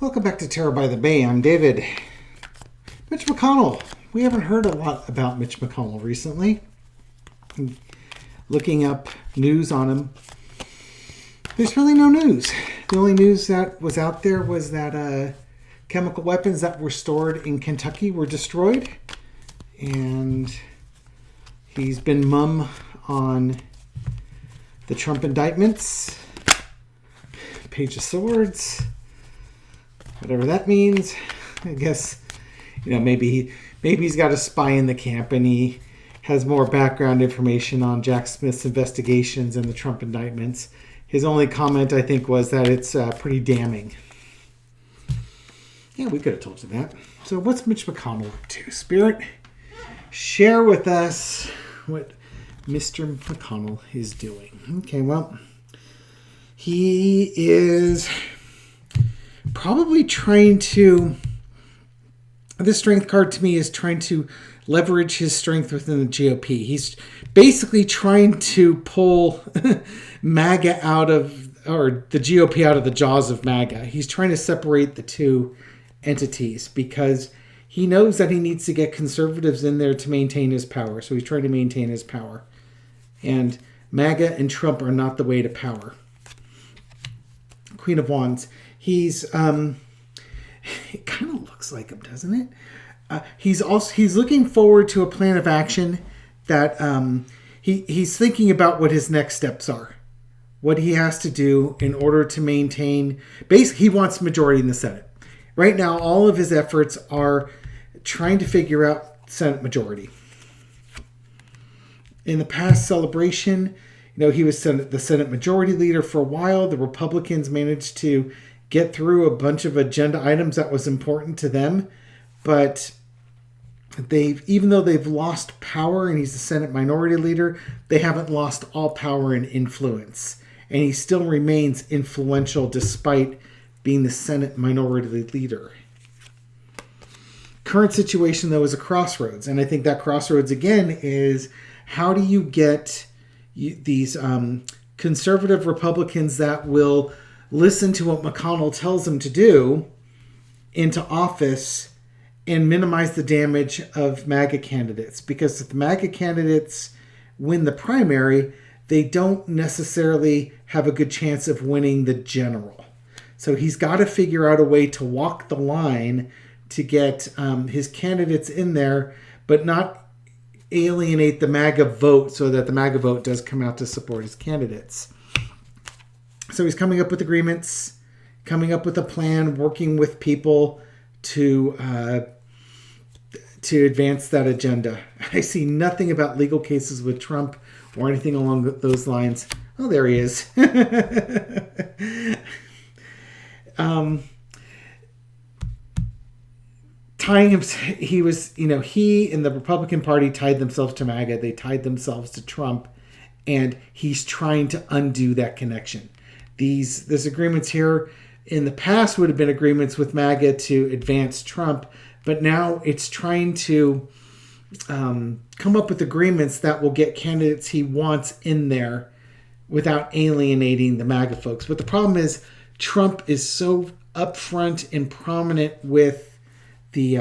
Welcome back to Terror by the Bay. I'm David. Mitch McConnell. We haven't heard a lot about Mitch McConnell recently. Looking up news on him, there's really no news. The only news that was out there was that chemical weapons that were stored in Kentucky were destroyed. And he's been mum on the Trump indictments, Page of Swords, whatever that means. I guess, maybe he's got a spy in the camp and he has more background information on Jack Smith's investigations and the Trump indictments. His only comment, I think, was that it's pretty damning. Yeah, we could have told you that. So what's Mitch McConnell up to? Spirit, share with us what Mr. McConnell is doing. Okay, well, he is probably trying to... This strength card to me is trying to leverage his strength within the GOP. He's basically trying to pull MAGA out of, or the GOP out of the jaws of MAGA. He's trying to separate the two entities because he knows that he needs to get conservatives in there to maintain his power. So he's trying to maintain his power. And MAGA and Trump are not the way to power. Queen of Wands. He's, it kind of looks like him, doesn't it? He's looking forward to a plan of action that he's thinking about what his next steps are, what he has to do in order to maintain. Basically, he wants majority in the Senate. Right now, all of his efforts are trying to figure out Senate majority. In the past celebration, he was the Senate majority leader for a while. The Republicans managed to get through a bunch of agenda items that was important to them, but even though they've lost power and he's the Senate minority leader, they haven't lost all power and influence, and he still remains influential despite being the Senate minority leader. Current situation, though, is a crossroads, and I think that crossroads again is how do you get these conservative Republicans that will listen to what McConnell tells them to do into office and minimize the damage of MAGA candidates. Because if the MAGA candidates win the primary, they don't necessarily have a good chance of winning the general. So he's got to figure out a way to walk the line to get his candidates in there, but not alienate the MAGA vote so that the MAGA vote does come out to support his candidates. So he's coming up with agreements, coming up with a plan, working with people to advance that agenda. I see nothing about legal cases with Trump or anything along those lines. Oh, there he is. Tying him, he and the Republican Party tied themselves to MAGA. They tied themselves to Trump, and he's trying to undo that connection. These agreements here in the past would have been agreements with MAGA to advance Trump, but now it's trying to come up with agreements that will get candidates he wants in there without alienating the MAGA folks. But the problem is Trump is so upfront and prominent with the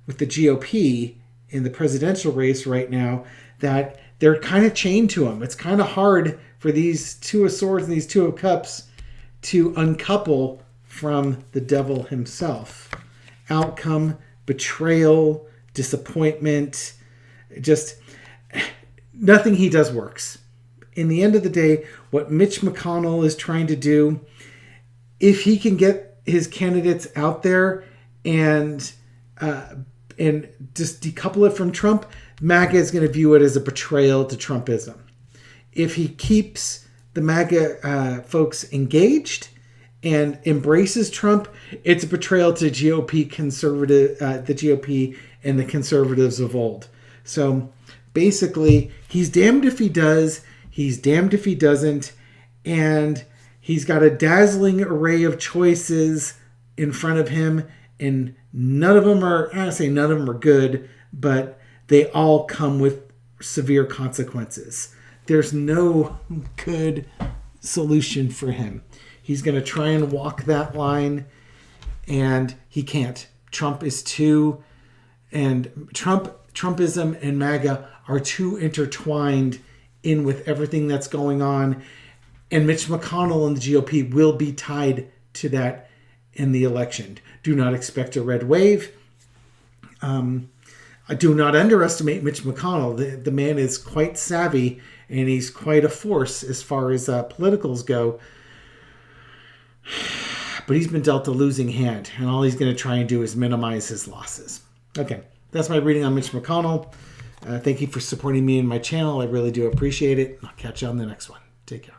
GOP in the presidential race right now that they're kind of chained to him. It's kind of hard for these Two of Swords and these Two of Cups to uncouple from the devil himself. Outcome, betrayal, disappointment, just nothing he does works. In the end of the day, what Mitch McConnell is trying to do, if he can get his candidates out there and just decouple it from Trump, MAGA is going to view it as a betrayal to Trumpism. If he keeps the MAGA folks engaged and embraces Trump, it's a betrayal to GOP the GOP and the conservatives of old. So basically, he's damned if he does, he's damned if he doesn't, and he's got a dazzling array of choices in front of him, and none of them are good, but they all come with severe consequences. There's no good solution for him. He's going to try and walk that line. and he can't. Trump is too, and Trumpism and MAGA are too intertwined in with everything that's going on, and Mitch McConnell and the GOP will be tied to that in the election. Do not expect a red wave. I do not underestimate Mitch McConnell. The man is quite savvy, and he's quite a force as far as politicals go. But he's been dealt a losing hand, and all he's going to try and do is minimize his losses. Okay, that's my reading on Mitch McConnell. Thank you for supporting me and my channel. I really do appreciate it. I'll catch you on the next one. Take care.